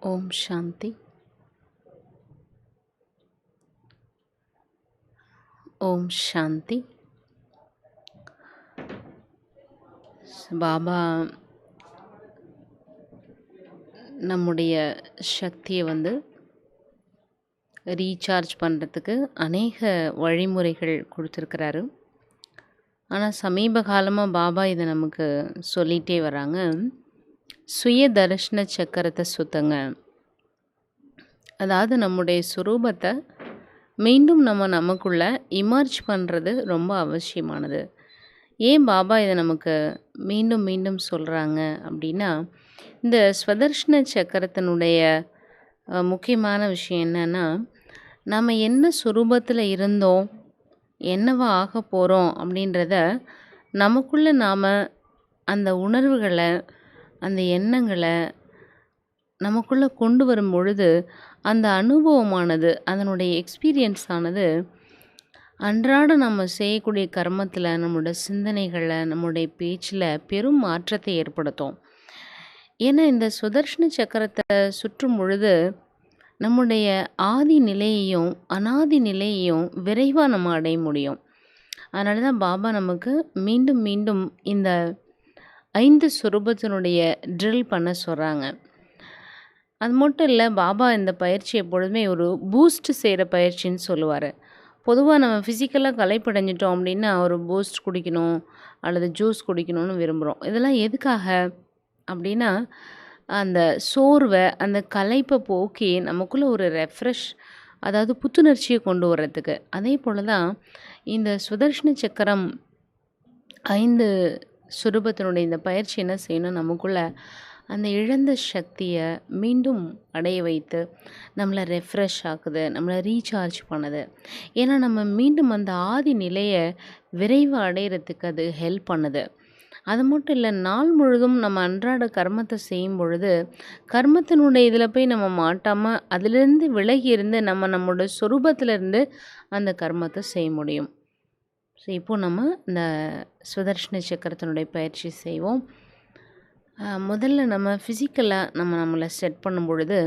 ஓம் சாந்தி. ஓம் சாந்தி. பாபா நம்முடைய சக்தியை ரீசார்ஜ் பண்ணுறதுக்கு அநேக வழிமுறைகள் கொடுத்துருக்கிறாரு. ஆனால் சமீப காலமாக பாபா இதை நமக்கு சொல்லிகிட்டே வராங்க. சுய தரிசன சக்கரத்தை சுத்தங்க. அதாவது நம்முடைய சுரூபத்தை மீண்டும் நமக்குள்ளே இமர்ஜ் பண்ணுறது ரொம்ப அவசியமானது. ஏன் பாபா இதை நமக்கு மீண்டும் மீண்டும் சொல்கிறாங்க அப்படின்னா, இந்த ஸ்வதர்ஷன சக்கரத்தினுடைய முக்கியமான விஷயம் என்னன்னா, நம்ம என்ன சுரூபத்தில் இருந்தோம், என்னவா ஆக போகிறோம் அப்படின்றத நமக்குள்ளே நாம் அந்த உணர்வுகளை, அந்த எண்ணங்களை நமக்குள்ளே கொண்டு வரும் பொழுது, அந்த அனுபவமானது, அதனுடைய எக்ஸ்பீரியன்ஸ் ஆனது அன்றாடம் நம்ம செய்யக்கூடிய கர்மத்தில், நம்மளோட சிந்தனைகளை, நம்முடைய பேச்சில் பெரும் மாற்றத்தை ஏற்படுத்தும். ஏன்னா இந்த சுதர்ஷன சக்கரத்தை சுற்றும் பொழுது நம்முடைய ஆதி நிலையையும் அனாதி நிலையையும் விரைவாக நம்ம அடைய முடியும். அதனால தான் பாபா நமக்கு மீண்டும் மீண்டும் இந்த 5 சுரூபத்தினுடைய ட்ரில் பண்ண சொல்கிறாங்க. அது மட்டும் இல்லை, பாபா இந்த பயிற்சி எப்பொழுதுமே ஒரு பூஸ்ட் செய்கிற பயிற்சின்னு சொல்லுவார். பொதுவாக நம்ம ஃபிசிக்கலாக களைப்படைஞ்சிட்டோம் அப்படின்னா ஒரு பூஸ்ட் குடிக்கணும் அல்லது ஜூஸ் குடிக்கணும்னு விரும்புகிறோம். இதெல்லாம் எதுக்காக அப்படின்னா, அந்த சோர்வை, அந்த களைப்பை போக்கி நமக்குள்ளே ஒரு ரெஃப்ரெஷ், அதாவது புத்துணர்ச்சியை கொண்டு வர்றதுக்கு. அதே போல் தான் இந்த சுதர்ஷன சக்கரம் 5 சுரூபத்தினுடைய இந்த பயிற்சி என்ன செய்யணும், நமக்குள்ளே அந்த இழந்த சக்தியை மீண்டும் அடைய வைத்து நம்மளை ரெஃப்ரெஷ் ஆக்குது, நம்மளை ரீசார்ஜ் பண்ணுது. ஏன்னா நம்ம மீண்டும் அந்த ஆதி நிலையை விரைவாக அடையிறதுக்கு அது ஹெல்ப் பண்ணுது. அது மட்டும் இல்லை, நாள் முழுதும் நம்ம அன்றாட கர்மத்தை செய்யும் பொழுது கர்மத்தினுடைய இதில் போய் நம்ம மாட்டாமல் அதிலிருந்து விலகி இருந்து நம்மளோட சொரூபத்திலேருந்து அந்த கர்மத்தை செய்ய முடியும். ஸோ இப்போது நம்ம இந்த சுதர்ஷன சக்கரத்தினுடைய பயிற்சி செய்வோம். முதல்ல நம்ம ஃபிசிக்கலாக நம்மளை செட் பண்ணும் பொழுது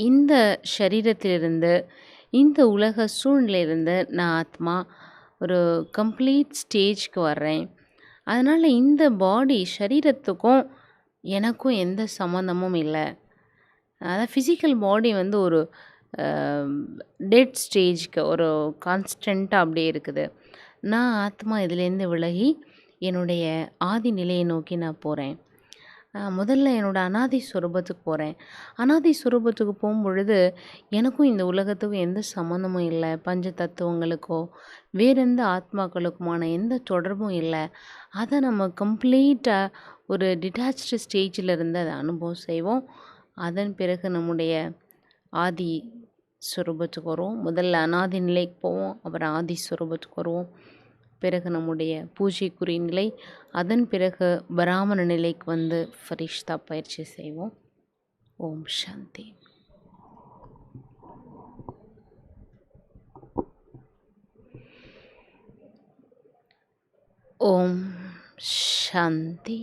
இந்த சரீரத்திலிருந்து, இந்த உலக சூழ்நிலையிலிருந்து நான் ஆத்மா ஒரு கம்ப்ளீட் ஸ்டேஜ்க்கு வர்றேன். அதனால் இந்த பாடி சரீரத்துக்கும் எனக்கும் எந்த சம்மந்தமும் இல்லை. அதாவது ஃபிசிக்கல் பாடி ஒரு டெட் ஸ்டேஜ்க்கு ஒரு கான்ஸ்டண்ட்டாக அப்படியே இருக்குது. நான் ஆத்மா இதிலேருந்து விலகி என்னுடைய ஆதி நிலையை நோக்கி நான் போகிறேன். முதல்ல என்னோடய அனாதி சுரூபத்துக்கு போகிறேன். அனாதி சுரூபத்துக்கு போகும்பொழுது எனக்கும் இந்த உலகத்துக்கும் எந்த சம்மந்தமும் இல்லை. பஞ்ச தத்துவங்களுக்கோ வேறு எந்த ஆத்மாக்களுக்குமான எந்த தொடர்பும் இல்லை. அதை நம்ம கம்ப்ளீட்டாக ஒரு டிட்டாச்டு ஸ்டேஜில் இருந்து அதை அனுபவம் செய்வோம். அதன் பிறகு நம்முடைய ஆதி சுரூபத்துக்கு வருவோம். முதல்ல அனாதி நிலைக்கு போவோம், அப்புறம் ஆதி சுரூபத்துக்கு வருவோம். பிறகு நம்முடைய பூஜைக்குரிய நிலை, அதன் பிறகு பராமர நிலைக்கு ஃபரிஷ்தா பயிற்சி செய்வோம். ஓம் சாந்தி. ஓம் சாந்தி.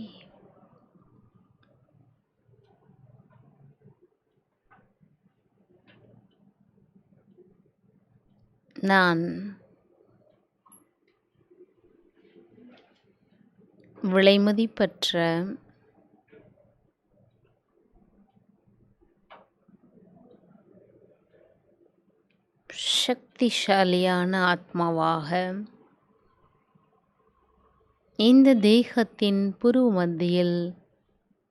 நான் விலைமதிப்பற்ற சக்திசாலியான ஆத்மாவாக இந்த தேகத்தின் புருவ மத்தியில்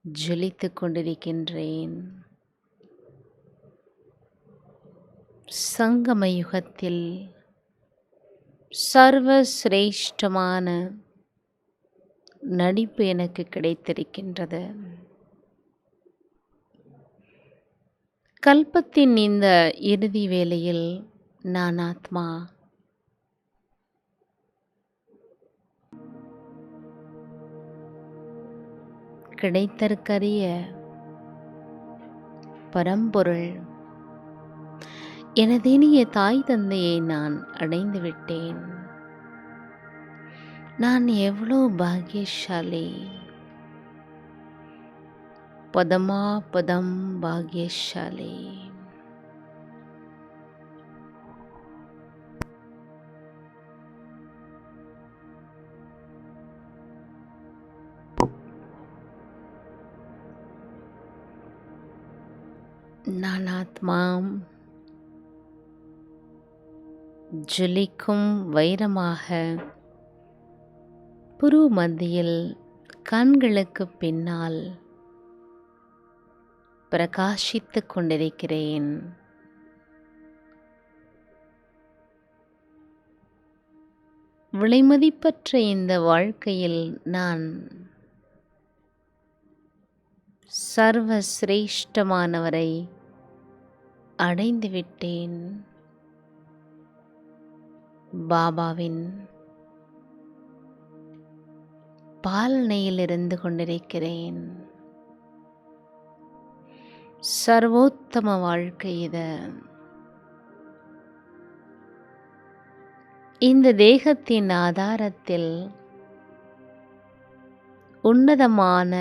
ஜொலித்து கொண்டிருக்கின்றேன். சங்கம யுகத்தில் சர்வசிரேஷ்டமான நடிப்பு எனக்கு கிடைத்திருக்கின்றது. கல்பத்தின் இந்த இறுதி வேளையில் நான் ஆத்மா கிடைத்தற்கரிய பரம்பொருள் எனது இனிய தாய் தந்தையை நான் அடைந்து விட்டேன். நான் எவ்வளோ பாக்கியசாலி. பதமாபதம் பாக்யசாலி. நான் ஆத்மா ஜொலிக்கும் வைரமாக புரு மத்தியில் கண்களுக்கு பின்னால் பிரகாசித்துக் கொண்டிருக்கிறேன். விலைமதிப்பற்ற இந்த வாழ்க்கையில் நான் சர்வ சிரேஷ்டமானவரை அடைந்துவிட்டேன். பாபாவின் பாலனையில் இருந்து கொண்டிருக்கிறேன். சர்வோத்தம வாழ்க்கை இது. இந்த தேகத்தின் ஆதாரத்தில் உன்னதமான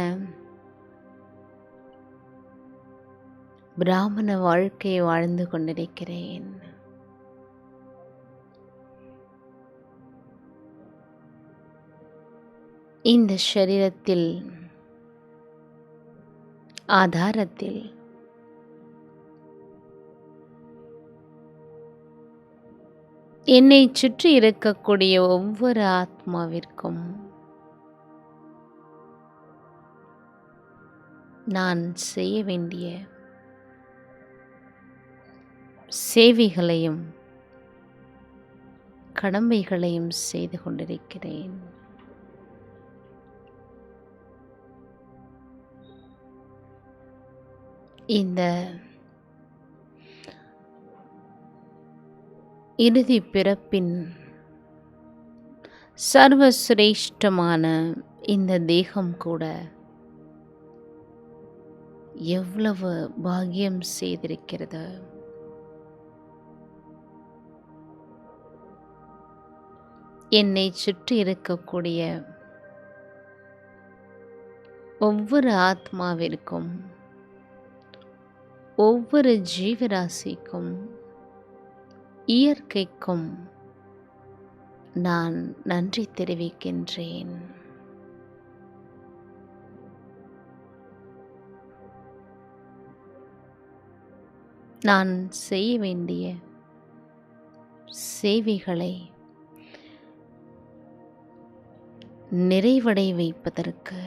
பிராமண வாழ்க்கையை வாழ்ந்து கொண்டிருக்கிறேன். இந்த சரீரத்தில் ஆதாரத்தில் என்னை சுற்றி இருக்கக்கூடிய ஒவ்வொரு ஆத்மாவிற்கும் நான் செய்ய வேண்டிய சேவைகளையும் கடமைகளையும் செய்து கொண்டிருக்கிறேன். இந்த இறுதி பிறப்பின் சர்வசிரேஷ்டமான இந்த தேகம் கூட எவ்வளவு பாக்கியம் செய்திருக்கிறது. என்னை சுற்றி இருக்கக்கூடிய ஒவ்வொரு ஆத்மாவிற்கும் ஒவ்வொரு ஜீவராசிக்கும் இயற்கைக்கும் நான் நன்றி தெரிவிக்கின்றேன். நான் செய்ய வேண்டிய சேவைகளை நிறைவடை வைப்பதற்கு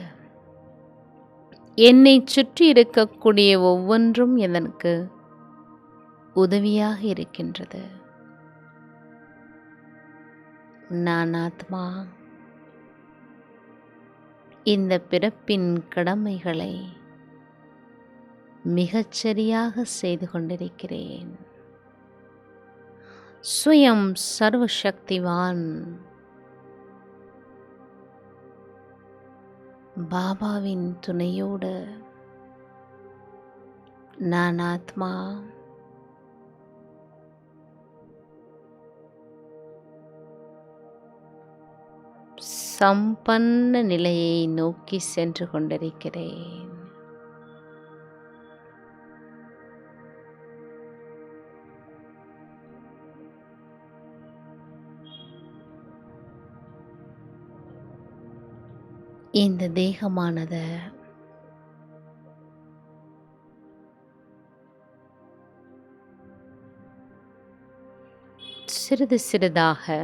என்னை சுற்றி இருக்கக்கூடிய ஒவ்வொன்றும் எனக்கு உதவியாக இருக்கின்றது. நான் ஆத்மா இந்த பிறப்பின் கடமைகளை மிகச்சரியாக செய்து கொண்டிருக்கிறேன். ஸ்வயம் சர்வசக்திவான் பாபாவின் துணையோடு நான் ஆத்மா சம்பன்ன நிலையை நோக்கி சென்று கொண்டிருக்கிறேன். இந்த தேகமானது சிறிது சிறிதாக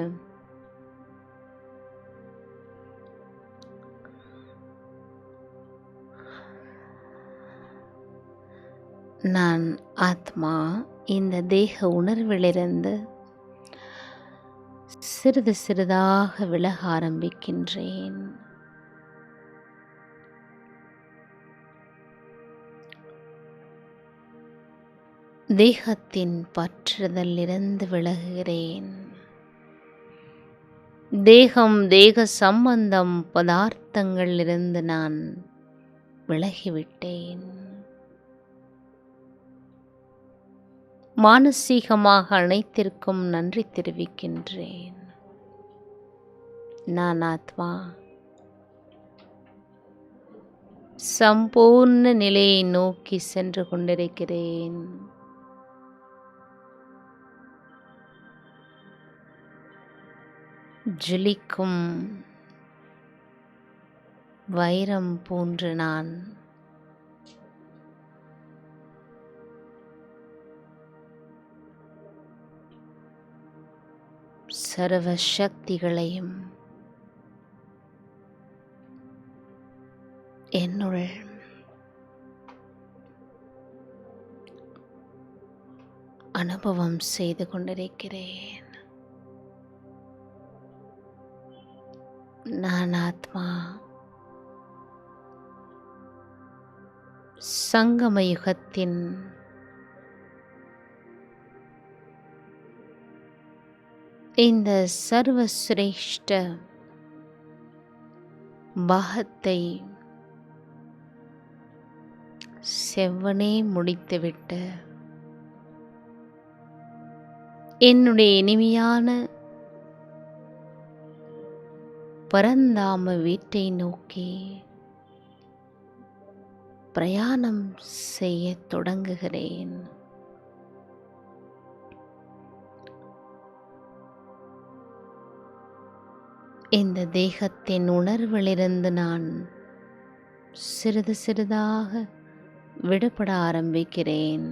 நான் ஆத்மா இந்த தேக உணர்விலிருந்து சிறிது சிறிதாக விலக ஆரம்பிக்கின்றேன். தேகத்தின் பற்றுதலிருந்து விலகுகிறேன். தேகம், தேக சம்பந்தம், பதார்த்தங்களிலிருந்து நான் விலகிவிட்டேன். மானசீகமாக அனைத்திற்கும் நன்றி தெரிவிக்கின்றேன். நான் ஆத்மா சம்பூர்ண நிலையை நோக்கி சென்று கொண்டிருக்கிறேன். ஜொலிக்கும் வைரம் போன்று நான் சர்வ சக்திகளையும் என்னுள் அனுபவம் செய்து கொண்டிருக்கிறேன். நான் ஆத்மா சங்கம யுகத்தின் இந்த சர்வசிரேஷ்ட பாகத்தை செவ்வனே முடித்துவிட்டு என்னுடைய இனிமையான பரந்தாம வீட்டை நோக்கி பிரயாணம் செய்ய தொடங்குகிறேன். இந்த தேகத்தின் உணர்விலிருந்து நான் சிறிது சிறிதாக விடுபட ஆரம்பிக்கிறேன்.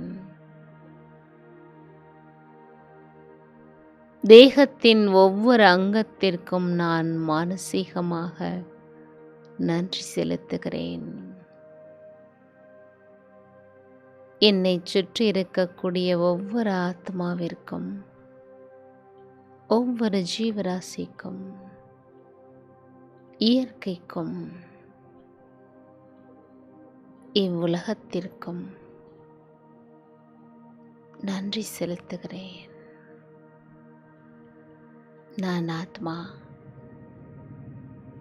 தேகத்தின் ஒவ்வொரு அங்கத்திற்கும் நான் மானசீகமாக நன்றி செலுத்துகிறேன். என்னை சுற்றி இருக்கக்கூடிய ஒவ்வொரு ஆத்மாவிற்கும், ஒவ்வொரு ஜீவராசிக்கும், இயற்கைக்கும், இவ்வுலகத்திற்கும் நன்றி செலுத்துகிறேன். நான் ஆத்மா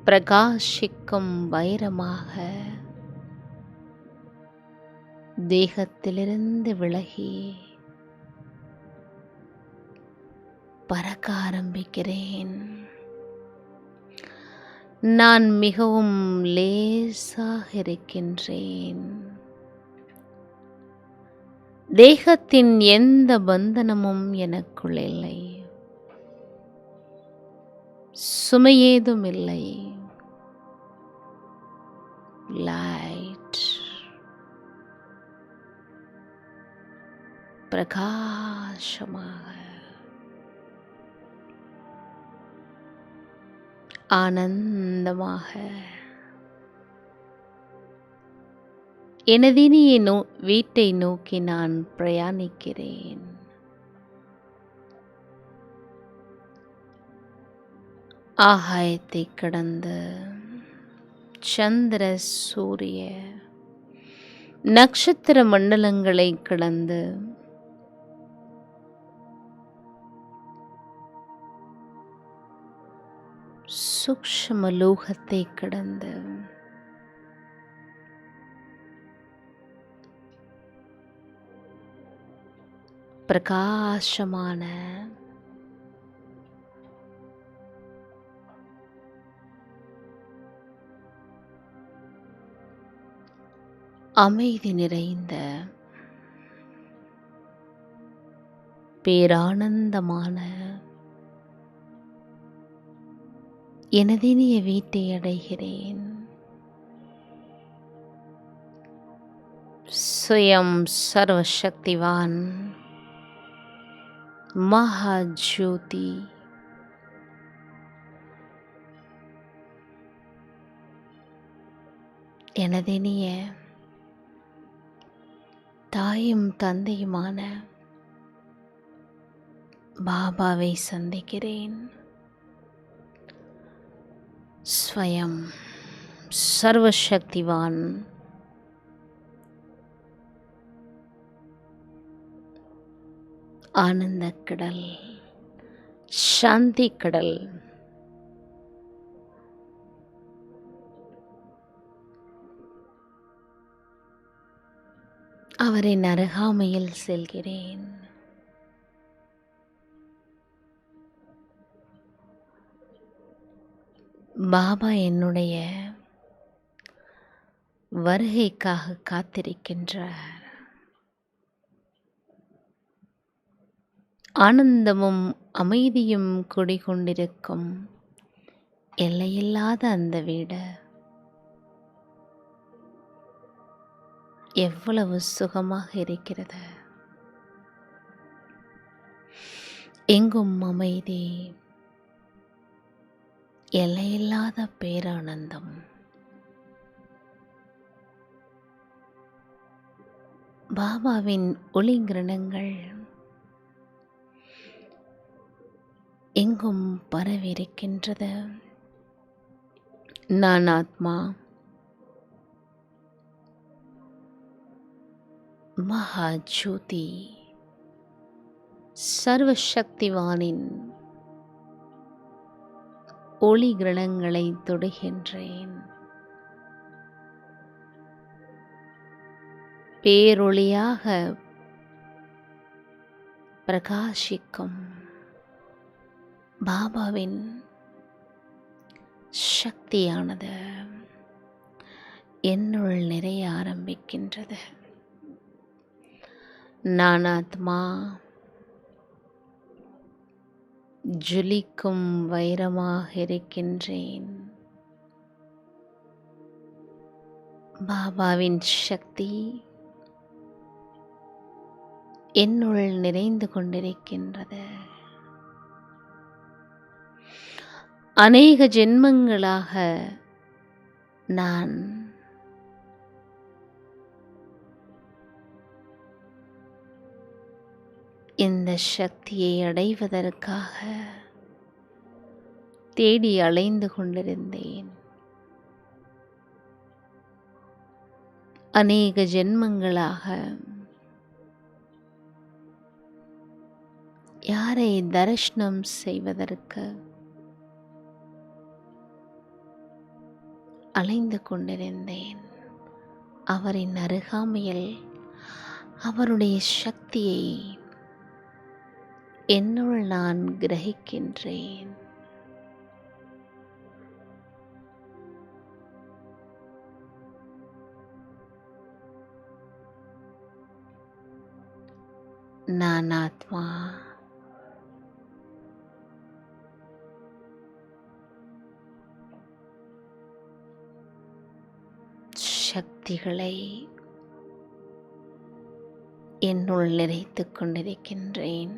பிரகாசிக்கும் வைரமாக தேகத்திலிருந்து விலகி பறக்க ஆரம்பிக்கிறேன். நான் மிகவும் லேசாக இருக்கின்றேன். தேகத்தின் எந்த பந்தனமும் எனக்குள் இல்லை. சுமையேதும் இல்லை. லைட் பிரகாசமாக ஆனந்தமாக எனதினிய வீட்டை நோக்கி நான் பிரயாணிக்கிறேன். ஆகாயத்தை கடந்து சந்திர சூரிய நட்சத்திர மண்டலங்களை கடந்து சூக்ஷ்ம லோகத்தை கடந்து பிரகாசமான அமைதி நிறைந்த பேரானந்தமான எனதினிய வீட்டை அடைகிறேன். ஸ்வயம் சர்வசக்திவான் மகாஜோதி எனதினிய தாயும் தந்தையுமான பாபாவை சந்திக்கிறேன். ஸ்வயம் சர்வசக்திவான் ஆனந்த கடல், சாந்தி கடல், அவரின் அருகாமையில் செல்கிறேன். பாபா என்னுடைய வருகைக்காக காத்திருக்கின்றார். ஆனந்தமும் அமைதியும் குடிகொண்டிருக்கும் எல்லையில்லாத அந்த வீடு எவ்வளவு சுகமாக இருக்கிறது. எங்கும் அமைதி, எல்லையில்லாத பேரானந்தம். பாபாவின் ஒளிங்கிரணங்கள் எங்கும் பரவியிருக்கின்றது. நான் ஆத்மா, மகாஜோதி, சர்வசக்திவானின் ஒளி கிரணங்களை தொடுகின்றேன். பேரொளியாக பிரகாசிக்கும் பாபாவின் சக்தியானது என்னுள் நிறைய ஆரம்பிக்கின்றது. நான் ஆத்மா ஜொலிக்கும் வைரமாக இருக்கின்றேன். பாபாவின் சக்தி என்னுள் நிறைந்து கொண்டிருக்கின்றது. அநேக ஜென்மங்களாக நான் இந்த சக்தியை அடைவதற்காக தேடி அலைந்து கொண்டிருந்தேன். அநேக ஜென்மங்களாக யாரை தரிசனம் செய்வதற்கு அலைந்து கொண்டிருந்தேன். அவரின் அருகாமையில் அவருடைய சக்தியை என்னுள் நான் கிரகிக்கின்றேன். நான் ஆத்மா சக்திகளை என்னுள் நிறைத்துக் கொண்டிருக்கின்றேன்.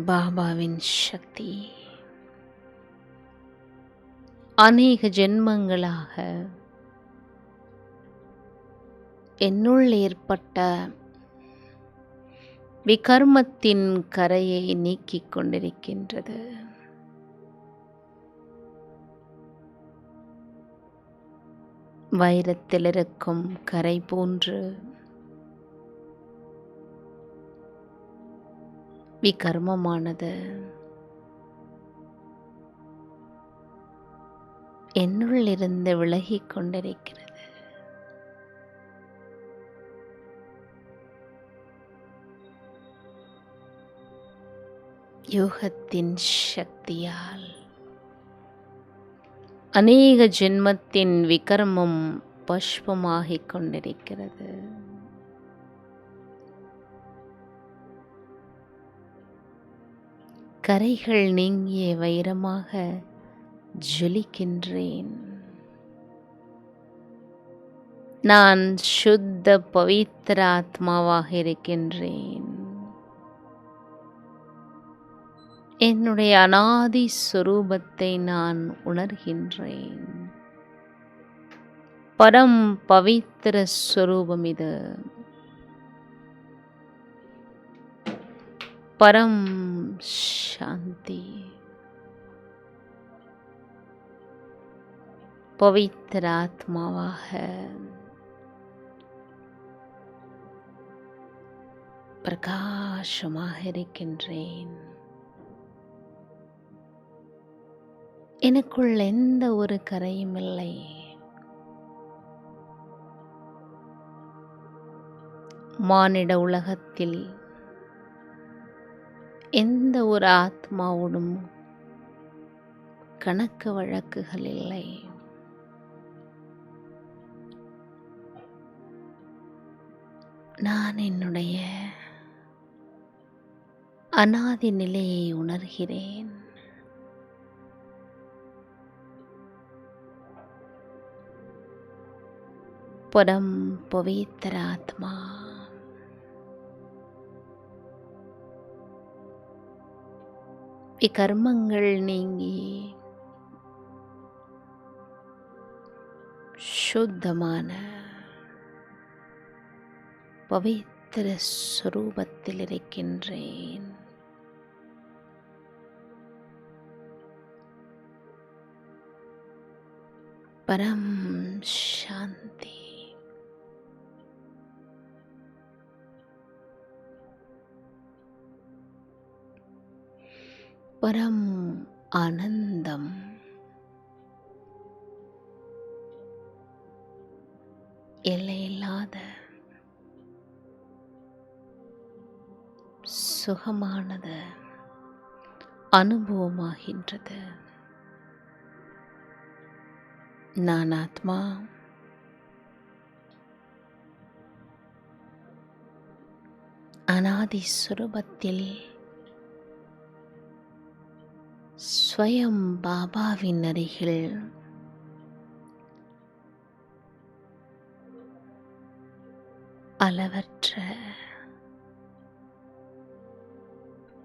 பாபாவின் சக்தி அநேக ஜென்மங்களாக என்னுள் ஏற்பட்ட விகர்மத்தின் கரையை நீக்கிக் கொண்டிருக்கின்றது. வைரத்தில் இருக்கும் கரை போன்று விகர்மமானது என்னுள் இருந்து விலகிக் கொண்டிருக்கிறது. யோகத்தின் சக்தியால் அநேக ஜென்மத்தின் விகர்மம் பஷ்பமாகிக் கொண்டிருக்கிறது. கரைகள் நீங்கிய வைரமாக ஜொலிக்கின்றேன். நான் சுத்த பவித்திர ஆத்மாவாக இருக்கின்றேன். என்னுடைய அனாதி ஸ்வரூபத்தை நான் உணர்கின்றேன். பரம் பவித்திர ஸ்வரூபம் இது. பரம் சாந்தி. பவித்திர ஆத்மாவாக பிரகாசமாக இருக்கின்றேன். எனக்குள் எந்த ஒரு கரையும் இல்லை. மானிட உலகத்தில் எந்த ஒரு ஆத்மாவோடும் கணக்கு வழக்குகள் இல்லை. நான் என்னுடைய அனாதி நிலையை உணர்கிறேன். பரம் பவித்திர ஆத்மா. இக்கர்மங்கள் நீங்கி சுத்தமான பவித்திர ஸ்வரூபத்தில் இருக்கின்றேன். பரம் சாந்தி. பரம் ஆனந்தம். எல்லையில்லாத சுகமானது அனுபவமாகின்றது. நான் ஆத்மா அனாதி சுரூபத்தில் ஸ்வயம் பாபாவின் அருகில் அளவற்ற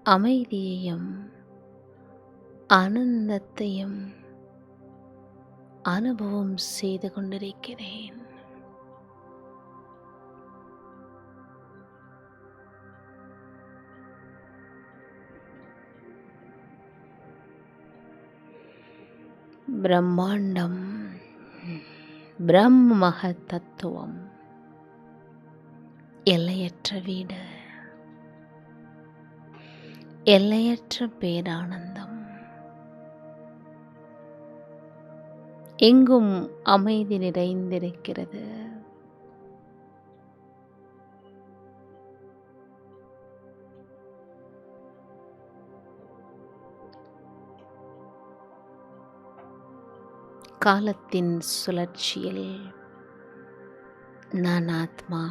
அமைதியையும் ஆனந்தத்தையும் அனுபவம் செய்து கொண்டிருக்கிறேன். பிரம்மாண்டம், பிரம்ம தத்துவம், எல்லையற்ற வீடு, எல்லையற்ற பேரானந்தம், எங்கும் அமைதி நிறைந்திருக்கிறது. காலத்தின் சுழற்சியில் நான் ஆத்மா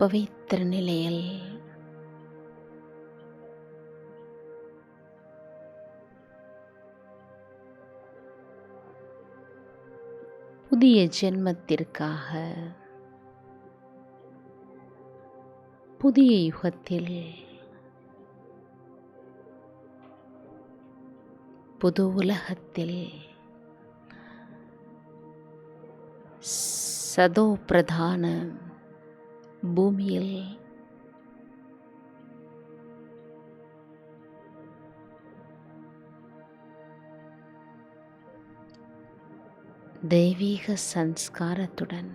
பவித்திர நிலையில் புதிய ஜென்மத்திற்காக புதிய யுகத்தில் புது உலகத்தில் சதோ பிரதான பூமியில் தெய்வீக சன்ஸ்காரத்துடன்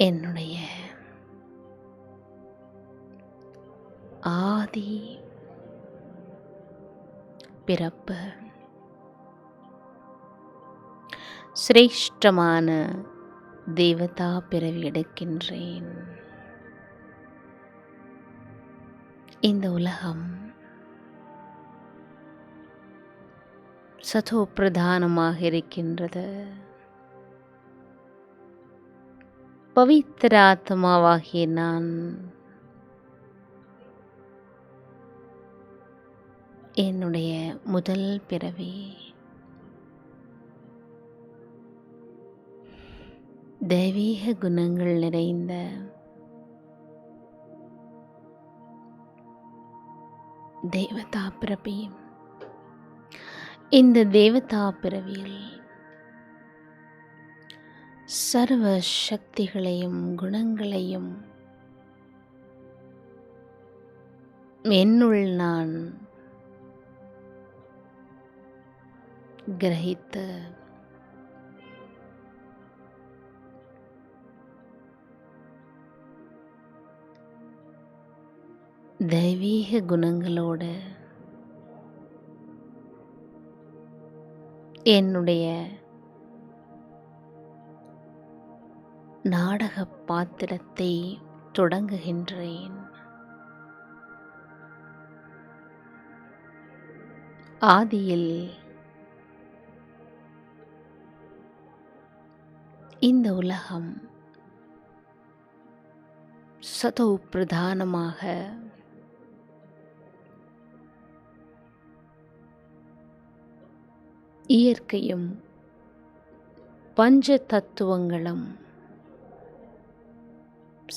என்னுடைய ஆதி பிறப்பு சிரேஷ்டமான தேவதா பிறவி எடுக்கின்றேன். இந்த உலகம் சதோ பிரதானமாக இருக்கின்றது. பவித்திர ஆத்மாவாகிய நான் என்னுடைய முதல் பிறவி தெய்வீக குணங்கள் நிறைந்த தேவதா பிறவி. இந்த தேவதா பிறவியில் சர்வ சக்திகளையும் குணங்களையும் என்னுள் நான் கிரகித்து தெய்வீக குணங்களோட என்னுடைய நாடக பாத்திரத்தை தொடங்குகின்றேன். ஆதியில் இந்த உலகம் சதோ பிரதானமாக இயற்கையும் பஞ்ச தத்துவங்களும்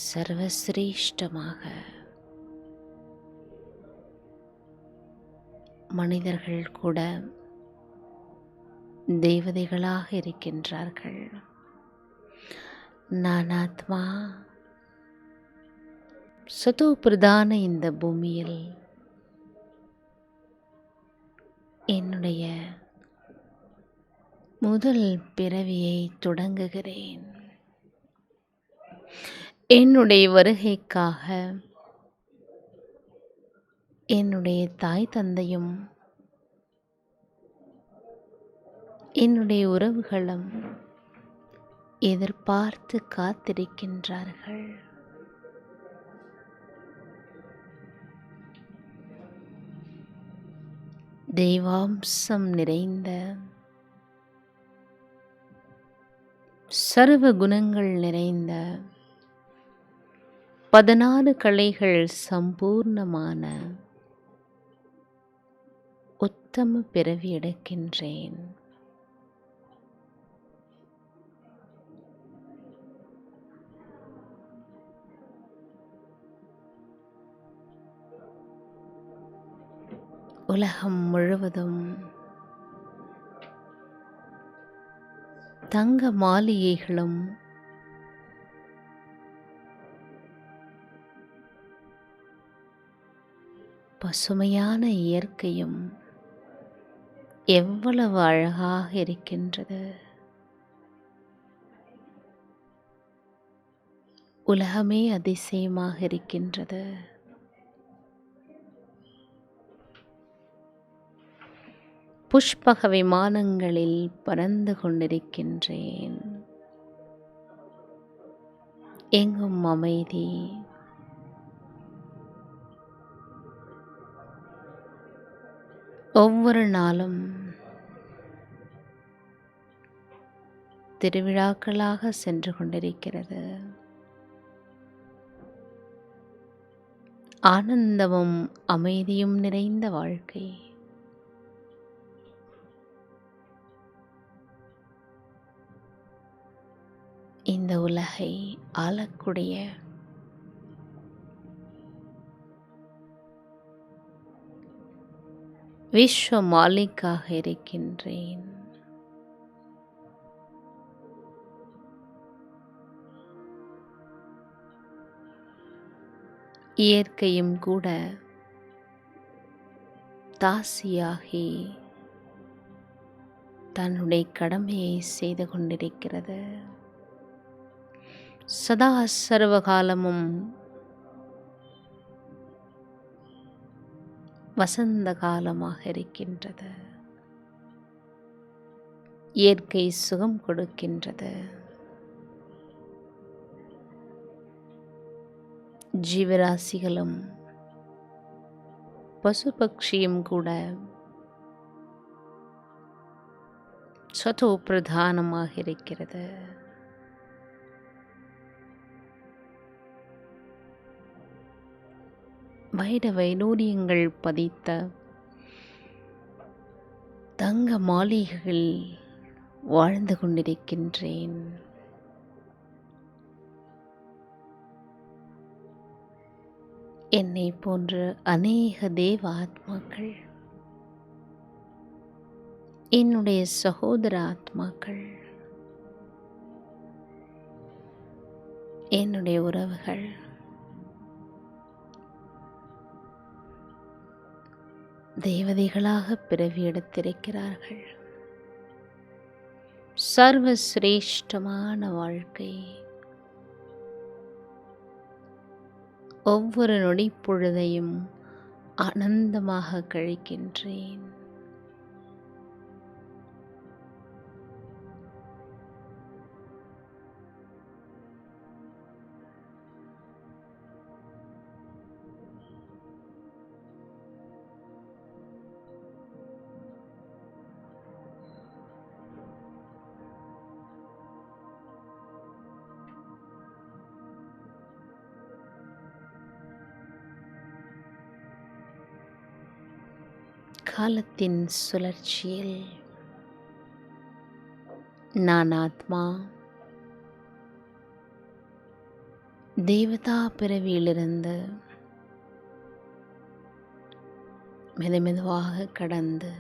சர்வசிரேஷ்டமாக மனிதர்கள் கூட தேவதைகளாக இருக்கின்றார்கள். நான் ஆத்மா சதோ பிரதான இந்த பூமியில் என்னுடைய முதல் பிறவியை தொடங்குகிறேன். என்னுடைய வருகைக்காக என்னுடைய தாய் தந்தையும் என்னுடைய உறவுகளும் எதிர்பார்த்து காத்திருக்கின்றார்கள். தெய்வாம்சம் நிறைந்த சர்வ குணங்கள் நிறைந்த 16 கலைகள் சம்பூர்ணமான உத்தம பிறவி எடுக்கின்றேன். உலகம் முழுவதும் தங்க மாளிகைகளும் பசுமையான இயற்கையும் எவ்வளவு அழகாக இருக்கின்றது. உலகமே அதிசயமாக இருக்கின்றது. புஷ்பக விமானங்களில் பறந்து கொண்டிருக்கின்றேன். எங்கும் அமைதி. ஒவ்வொரு நாளும் திருவிழாக்களாக சென்று கொண்டிருக்கிறது. ஆனந்தமும் அமைதியும் நிறைந்த வாழ்க்கை. இந்த உலகை ஆளக்கூடிய விஸ்வ மாலிக்காக இருக்கின்றேன். இயற்கையும் கூட தாசியாகி தன்னுடைய கடமையை செய்து கொண்டிருக்கிறது. சதா சர்வகாலமும் வசந்த காலமாக இருக்கின்றது. இயற்கை சுகம் கொடுக்கின்றது. ஜீவராசிகளும் பசு பட்சியும் கூட சதோ பிரதானமாக இருக்கிறது. வைர வைடூரியங்கள் பதித்த தங்க மாளிகைகள் வாழ்ந்து கொண்டிருக்கின்றேன். என்னை போன்ற அநேக தேவ ஆத்மாக்கள், என்னுடைய சகோதர ஆத்மாக்கள், என்னுடைய உறவுகள் தேவதைகளாக பிறவி எடுத்திருக்கிறார்கள். சர்வ சிரேஷ்டமான வாழ்க்கை. ஒவ்வொரு நொடி பொழுதையும் ஆனந்தமாக கழிக்கின்றேன். காலத்தின் சுழற்சியில் நான் ஆத்மா தேவதா பிறவியிலிருந்து மெதுமெதுவாக கடந்து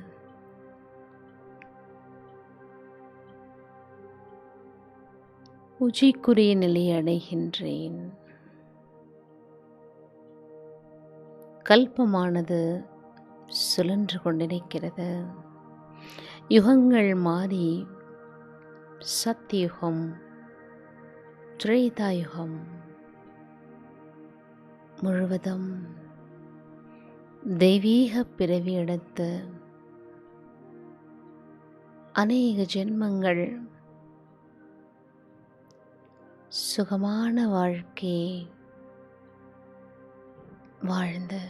பூஜைக்குரிய நிலையை அடைகின்றேன். கல்பமானது சுழன்று கொண்டிருக்கிறது. யுகங்கள் மாறி சத்தியுகம், திரேதாயுகம் முழுவதும் தெய்வீக பிறவி எடுத்து அநேக ஜென்மங்கள் சுகமான வாழ்க்கையை வாழ்ந்து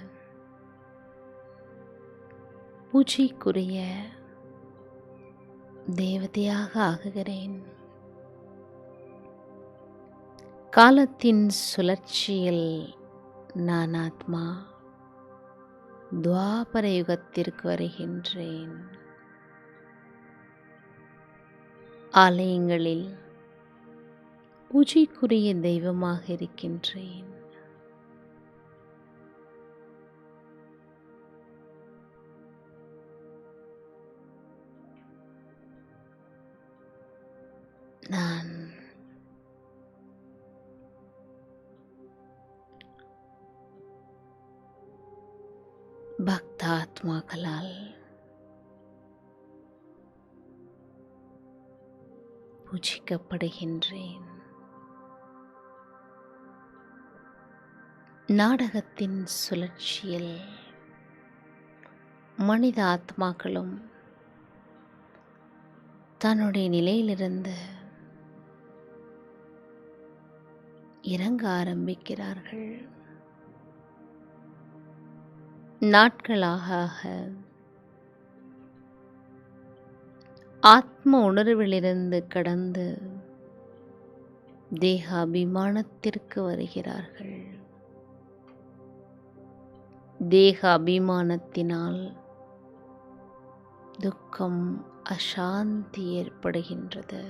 பூஜைக்குரிய தேவதையாக ஆகுகிறேன். காலத்தின் சுழற்சியில் நான் ஆத்மா துவாபர யுகத்திற்கு வருகின்றேன். ஆலயங்களில் பூஜைக்குரிய தெய்வமாக இருக்கின்றேன். நான் பக்தாத்மாக்களால் பூஜிக்கப்படுகின்றேன். நாடகத்தின் சுழற்சியில் மனித ஆத்மாக்களும் தன்னுடைய நிலையிலிருந்து இறங்க ஆரம்பிக்கிறார்கள். நாட்களாக ஆத்ம உணர்விலிருந்து கடந்து தேக அபிமானத்திற்கு வருகிறார்கள். தேக அபிமானத்தினால் துக்கம், அசாந்தி ஏற்படுகின்றது.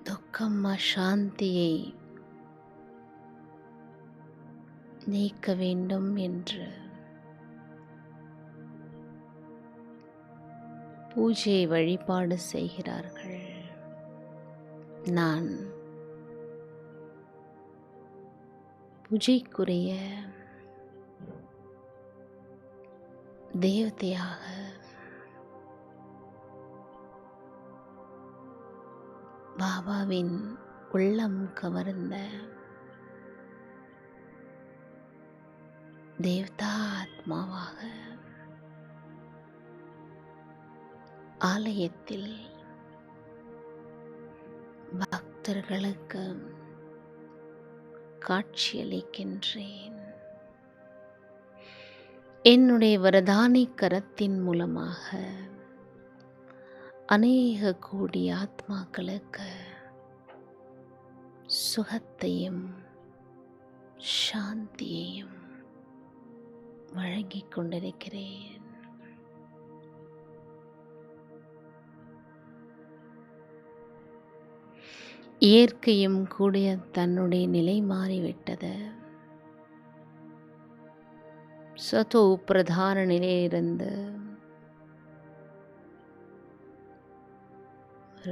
துக்கம், அசாந்தியை நீக்க வேண்டும் என்று பூஜை வழிபாடு செய்கிறார்கள். நான் பூஜைக்குரிய தேவதையாக பாபாவின் உள்ளம் கவர்ந்த தேவதா ஆத்மாவாக ஆலயத்தில் பக்தர்களுக்கு காட்சியளிக்கின்றேன். என்னுடைய வரதானி கரத்தின் மூலமாக அநேக கோடி ஆத்மாக்களுக்கு சுகத்தையும் சாந்தியையும் வழங்கிக் கொண்டிருக்கிறேன். இயற்கையும் கூட தன்னுடைய நிலை மாறிவிட்டது. சதோ பிரதான நிலையிலிருந்து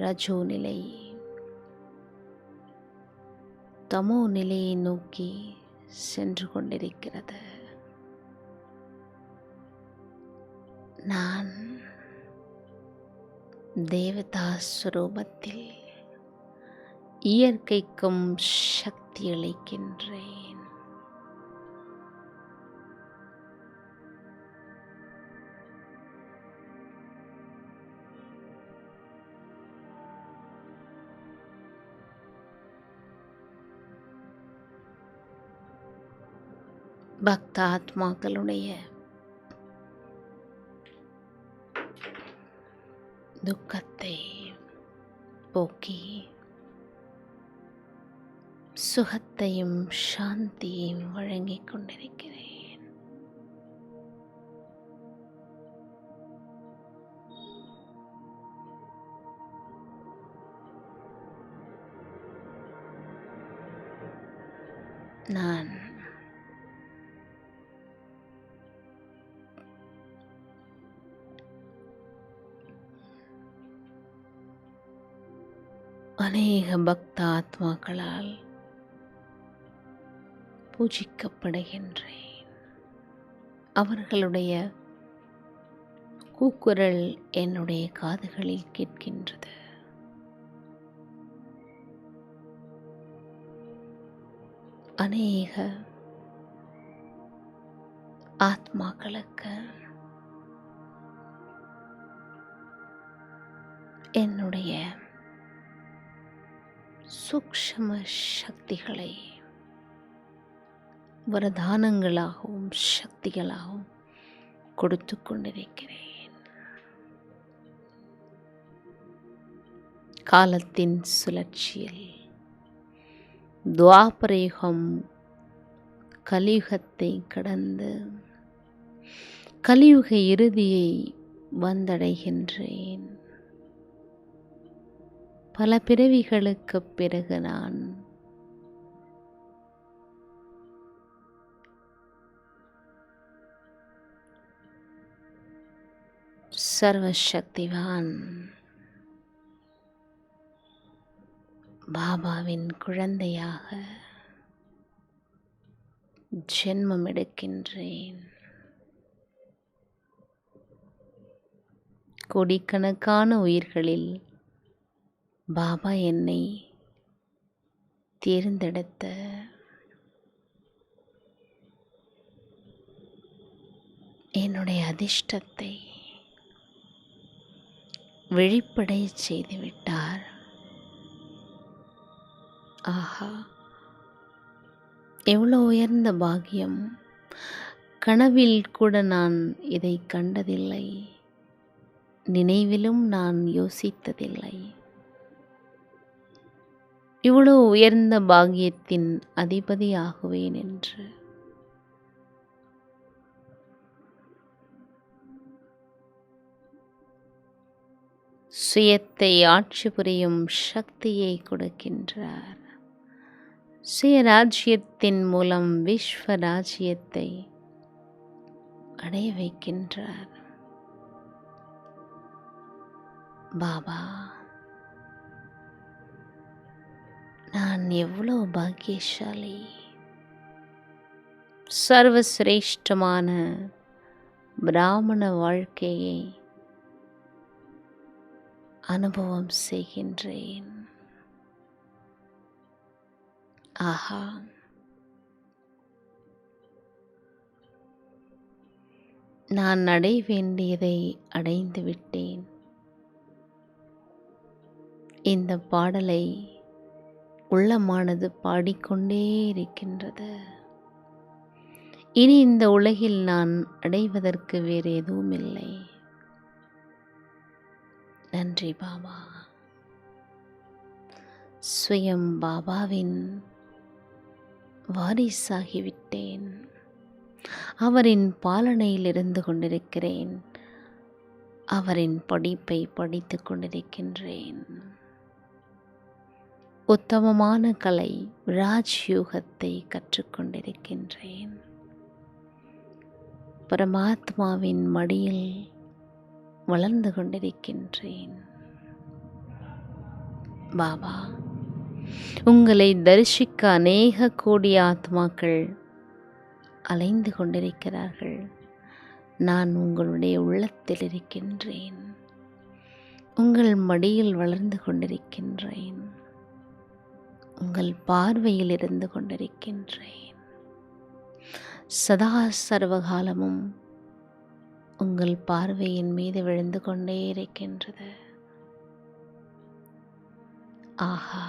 ரஜோ நிலை, தமோ நிலையை நோக்கி சென்று கொண்டிருக்கிறது. நான் தேவதா ஸ்வரூபத்தில் இயற்கைக்கும் சக்தி அளிக்கின்றேன். பக்த ஆத்மாக்களுடைய துக்கத்தை போக்கி சுகத்தையும் சாந்தியையும் வழங்கிக் கொண்டிருக்கிறேன். நான் அநேக பக்த ஆத்மாக்களால் பூஜிக்கப்படுகின்றேன். அவர்களுடைய கூக்குரல் என்னுடைய காதுகளில் கேட்கின்றது. அநேக ஆத்மாக்களுக்கு என்னுடைய சூக்ஷ்ம சக்திகளை வரதானங்களாகவும் சக்திகளாகவும் கொடுத்து கொண்டிருக்கிறேன். காலத்தின் சுழற்சியில் துவாபரயுகம் கலியுகத்தை கடந்து கலியுக இறுதியை வந்தடைகின்றேன். பல பிறவிகளுக்குப் பிறகு நான் சர்வசக்திவான் பாபாவின் குழந்தையாக ஜென்மம் எடுக்கின்றேன். கோடிக்கணக்கான உயிர்களில் பாபா என்னை தேர்ந்தெடுத்த என்னுடைய அதிர்ஷ்டத்தை வெளிப்படை செய்துவிட்டார். ஆஹா, எவ்வளோ உயர்ந்த பாக்கியம்! கனவில் கூட நான் இதை கண்டதில்லை, நினைவிலும் நான் யோசித்ததில்லை. இவ்வளோ உயர்ந்த பாக்கியத்தின் அதிபதி ஆகுவேன் என்று. சுயத்தை ஆட்சி புரியும் சக்தியை கொடுக்கின்றார். சுயராஜ்யத்தின் மூலம் விஸ்வராஜ்யத்தை அடைய வைக்கின்றார். பாபா, நான் எவ்வளோ பாக்கியசாலி! சர்வசிரேஷ்டமான பிராமண வாழ்க்கையை அனுபவம் செய்கின்றேன். ஆஹா, நான் அடைய வேண்டியதை அடைந்து விட்டேன். இந்த பாடலை உள்ளமானது பாடிக்கொண்டே இருக்கின்றது. இனி இந்த உலகில் நான் அடைவதற்கு வேறு எதுவும் இல்லை. நன்றி பாபா. ஸ்வயம் பாபாவின் வாரிசாகிவிட்டேன். அவரின் பாலனையில் இருந்து கொண்டிருக்கிறேன். அவரின் படிப்பை படித்து கொண்டிருக்கின்றேன். உத்தமமான கலை ராஜ்யூகத்தை கற்றுக்கொண்டிருக்கின்றேன். பரமாத்மாவின் மடியில் வளர்ந்து கொண்டிருக்கின்றேன். பாபா, உங்களை தரிசிக்க அநேக கோடி ஆத்மாக்கள் அலைந்து கொண்டிருக்கிறார்கள். நான் உங்களுடைய உள்ளத்தில் இருக்கின்றேன். உங்கள் மடியில் வளர்ந்து கொண்டிருக்கின்றேன். உங்கள் பார்வையில் இருந்து கொண்டிருக்கின்றேன். சதா சர்வகாலமும் உங்கள் பார்வையின் மீது விழுந்து கொண்டே இருக்கின்றது. ஆஹா,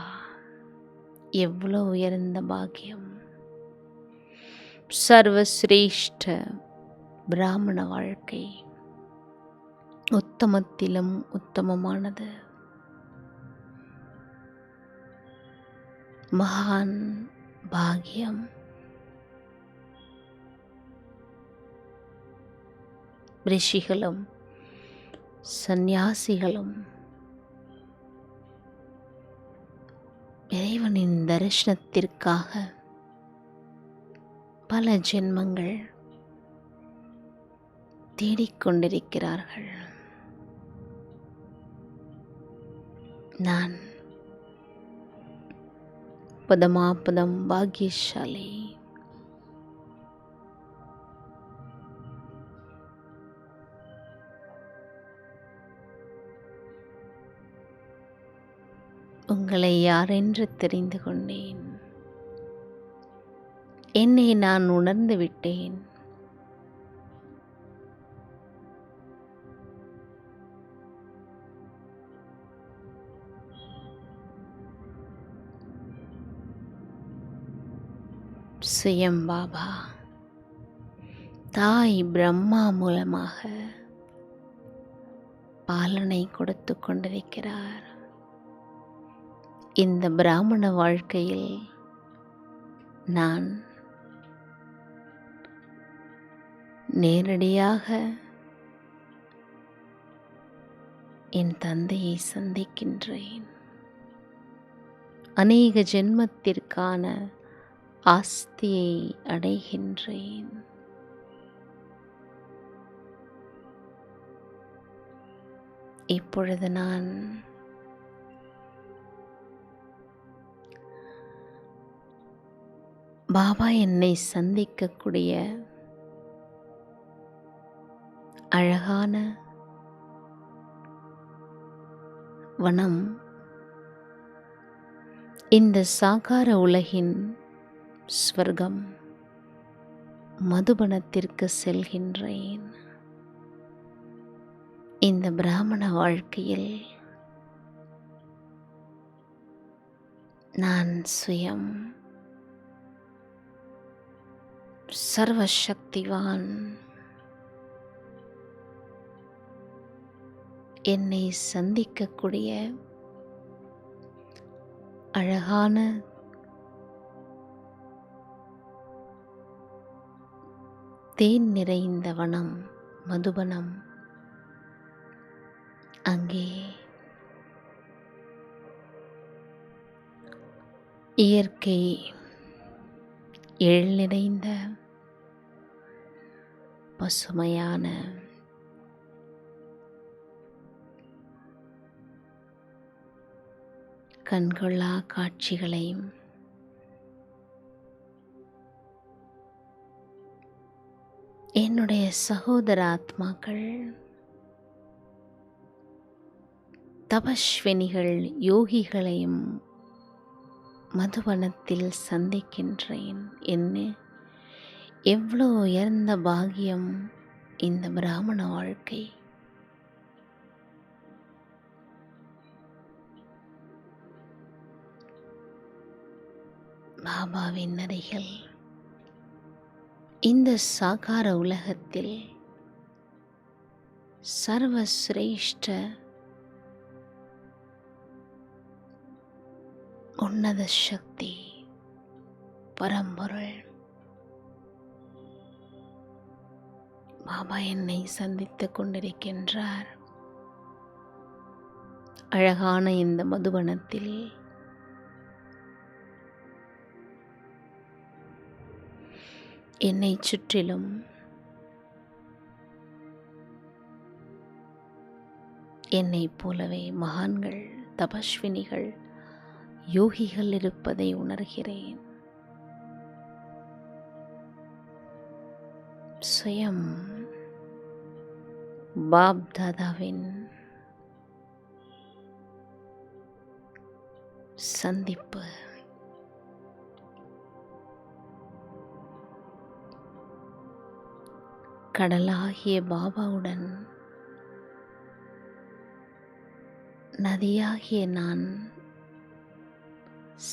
எவ்வளோ உயர்ந்த பாக்கியம்! சர்வசிரேஷ்ட பிராமண வாழ்க்கை உத்தமத்திலும் உத்தமமானது. மகான் பாக்கியம். ரிஷிகளும் சந்நியாசிகளும் இறைவனின் தரிசனத்திற்காக பல ஜென்மங்கள் தேடிக்கொண்டிருக்கிறார்கள். நான் பதமாபதம் பாக்கியசாலி. உங்களை யாரென்று தெரிந்து கொண்டேன். என்னை நான் உணர்ந்து விட்டேன். சுயம் பாபா தாய் பிரம்மா மூலமாக பாலனை கொடுத்து கொண்டிருக்கிறார். இந்த பிராமண வாழ்க்கையில் நான் நேரடியாக என் தந்தையை சந்திக்கின்றேன். அநேக ஜென்மத்திற்கான ஆஸ்தியை அடைகின்றேன். இப்பொழுது நான் பாபா என்னை சந்திக்கக்கூடிய அழகான வனம், இந்த சாகார உலகின் ஸ்வர்க்கம் மதுபனத்திற்கு செல்கின்றேன். இந்த பிராமண வாழ்க்கையில் நான் சுயம் சர்வசக்திவான். என்னை சந்திக்கக்கூடிய அழகான தேன் நிறைந்த வனம் மதுபனம், அங்கே இயற்கை எழில் நிறைந்த பசுமையான கண்கொள்ளா காட்சிகளையும் என்னுடைய சகோதர ஆத்மாக்கள், தபஸ்வினிகள், யோகிகளையும் மதுவனத்தில் சந்திக்கின்றேன். என்ன எவ்வளோ உயர்ந்த பாக்கியம் இந்த பிராமண வாழ்க்கை! பாபாவின் அருகில் இந்த சாகார உலகத்தில் சர்வசிரேஷ்ட உன்னத சக்தி பரம்பொருள் பாபா என்னை சந்தித்துக் கொண்டிருக்கின்றார். அழகான இந்த மதுவனத்தில் என்னை சுற்றிலும் என்னைப் போலவே மகான்கள், தபஸ்வினிகள், யோகிகள் இருப்பதை உணர்கிறேன். சுயம் பாப் தாதாவின் சந்திப்பு. கடலாகிய பாபாவுடன் நதியாகிய நான்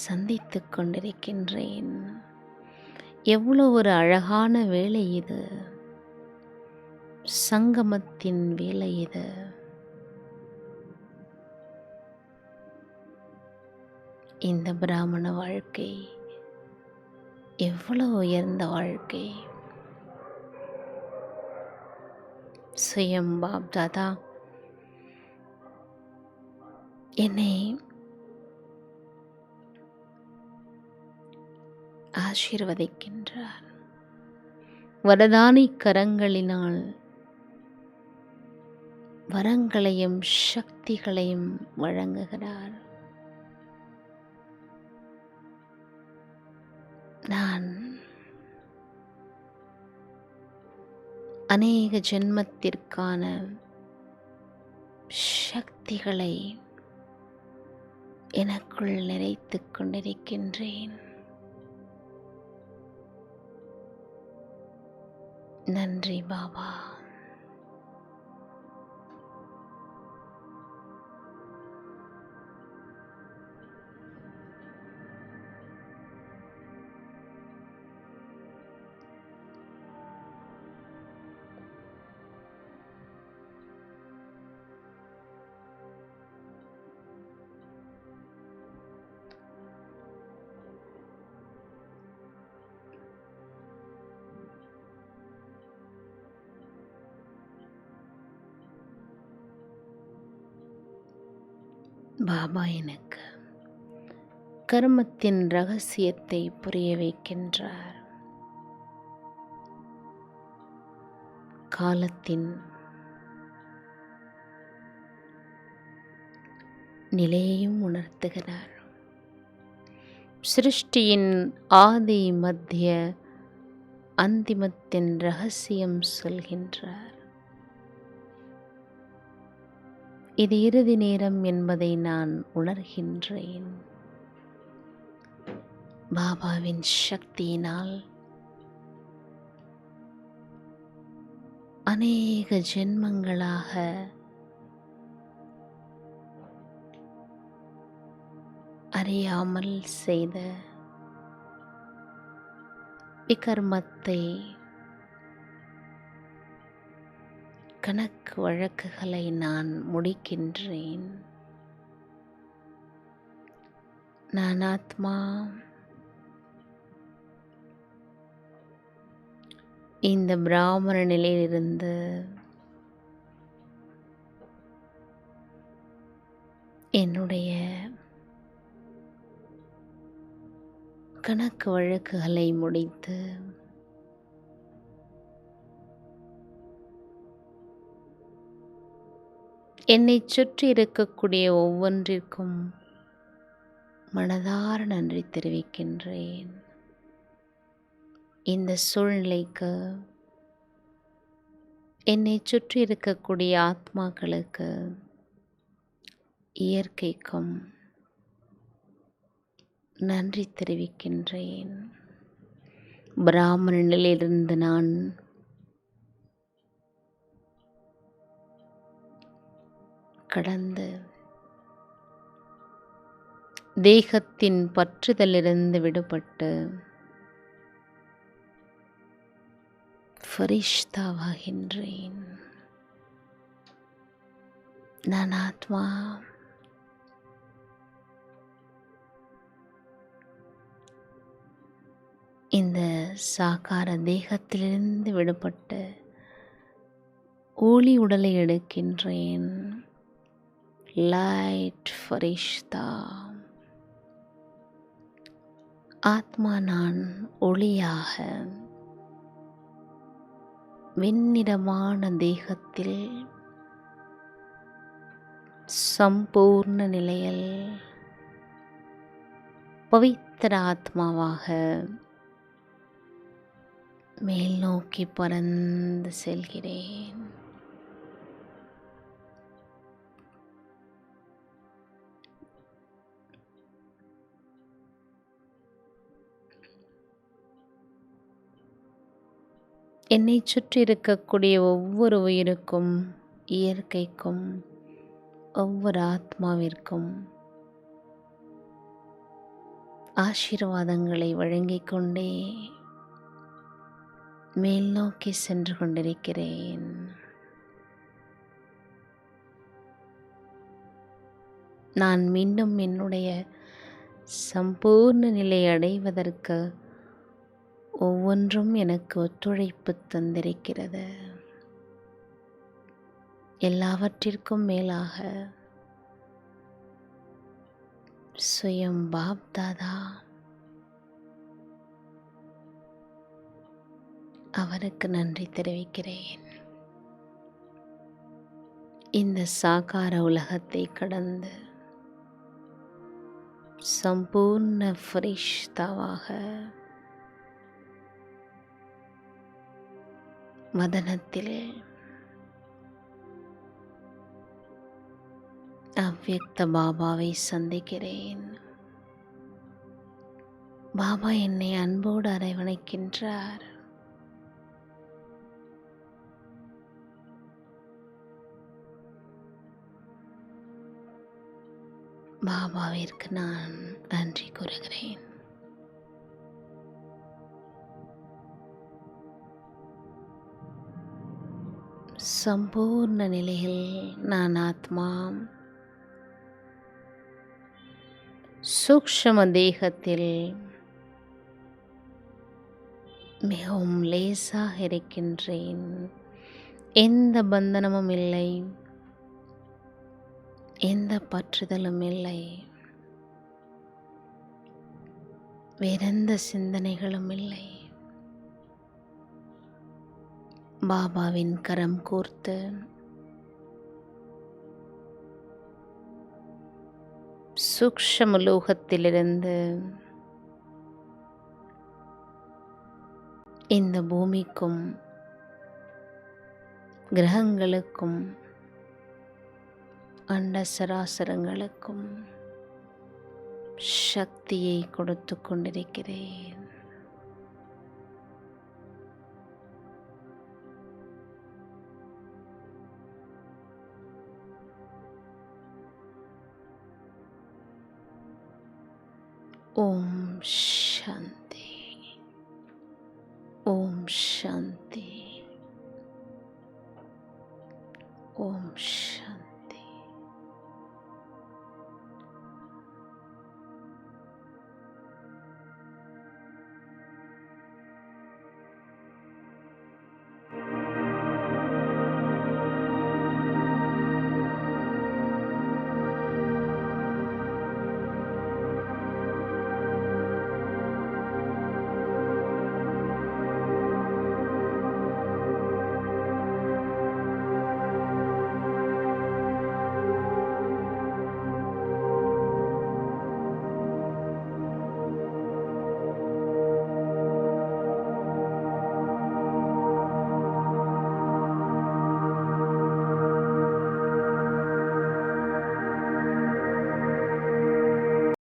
சந்தித்துக் கொண்டிருக்கின்றேன். எவ்வளோ ஒரு அழகான வேளை இது! சங்கமத்தின் வேளை இது. இந்த பிராமண வாழ்க்கை எவ்வளவு உயர்ந்த வாழ்க்கை! சுயம் பாப் தாதா என்னை ஆசீர்வதிக்கின்றார். வரதானி கரங்களினால் வரங்களையும் சக்திகளையும் வழங்குகிறார். நான் அநேக ஜென்மத்திற்கான சக்திகளை எனக்குள் நிறைத்துக் கொண்டிருக்கின்றேன். நன்றி பாபா. பாபா எனக்கு கர்மத்தின் ரகசியத்தை புரிய வைக்கின்றார். காலத்தின் நிலையையும் உணர்த்துகிறார். சிருஷ்டியின் ஆதி மத்திய அந்திமத்தின் ரகசியம் சொல்கின்றார். இது இறுதி நேரம் என்பதை நான் உணர்கின்றேன். பாபாவின் சக்தியினால் அநேக ஜென்மங்களாக அறியாமல் செய்த விகர்மத்தை, கணக்கு வழக்குகளை நான் முடிக்கின்றேன். நான் ஆத்மா. இந்த பிராமண நிலையிலிருந்து என்னுடைய கணக்கு வழக்குகளை முடித்து என்னை சுற்றி இருக்கக்கூடிய ஒவ்வொன்றிற்கும் மனதார நன்றி தெரிவிக்கின்றேன். இந்த சூழ்நிலைக்கு, என்னை சுற்றி இருக்கக்கூடிய ஆத்மாக்களுக்கு, இயற்கைக்கும் நன்றி தெரிவிக்கின்றேன். பிராமண நிலையிலிருந்து நான் கடந்து தேகத்தின் பற்றுதலிருந்து விடுபட்டு ஃபரிஷ்தாவாகின்றேன். நான் ஆத்மா. இந்த சாகார தேகத்திலிருந்து விடுபட்டு ஒளி உடலை எடுக்கின்றேன். லைட் ஃபரிஷ்தா. ஆத்மா நான் ஒளியாக வெண்ணிறமான தேகத்தில் சம்பூர்ண நிலையில் பவித்திர ஆத்மாவாக மேல் நோக்கி பறந்து செல்கிறேன். என்னை சுற்றி இருக்கக்கூடிய ஒவ்வொரு உயிருக்கும், இயற்கைக்கும், ஒவ்வொரு ஆத்மாவிற்கும் ஆசீர்வாதங்களை வழங்கிக் கொண்டே மேல் நோக்கி சென்று கொண்டிருக்கிறேன். நான் மீண்டும் என்னுடைய சம்பூர்ண நிலை அடைவதற்கு ஒவ்வொன்றும் எனக்கு ஒத்துழைப்பு தந்திருக்கிறது. எல்லாவற்றிற்கும் மேலாக சுயம் பாப் தாதா அவருக்கு நன்றி தெரிவிக்கிறேன். இந்த சாகார உலகத்தை கடந்து சம்பூர்ண ஃபரிஷ்தாவாக வதனத்தில் அவ்யக்த பாபாவை சந்திக்கிறேன். பாபா என்னை அன்போடு அரவணைக்கின்றார். பாபாவிற்கு நான் நன்றி கூறுகிறேன். சம்பூர்ண நிலையில் நான் ஆத்மா சூக்ஷ்ம தேகத்தில் மிகவும் லேசாக இருக்கின்றேன். எந்த பந்தனமும் இல்லை, எந்த பற்றுதலும் இல்லை, வேறெந்த சிந்தனைகளும் இல்லை. பாபாவின் கரம் கோர்த்து சூக்ஷ்ம லோகத்திலிருந்து இந்த பூமிக்கும் கிரகங்களுக்கும் அண்ட சராசரங்களுக்கும் சக்தியை கொடுத்து கொண்டிருக்கிறேன். ஓம் சாந்தி, ஓம் சாந்தி, ஓம்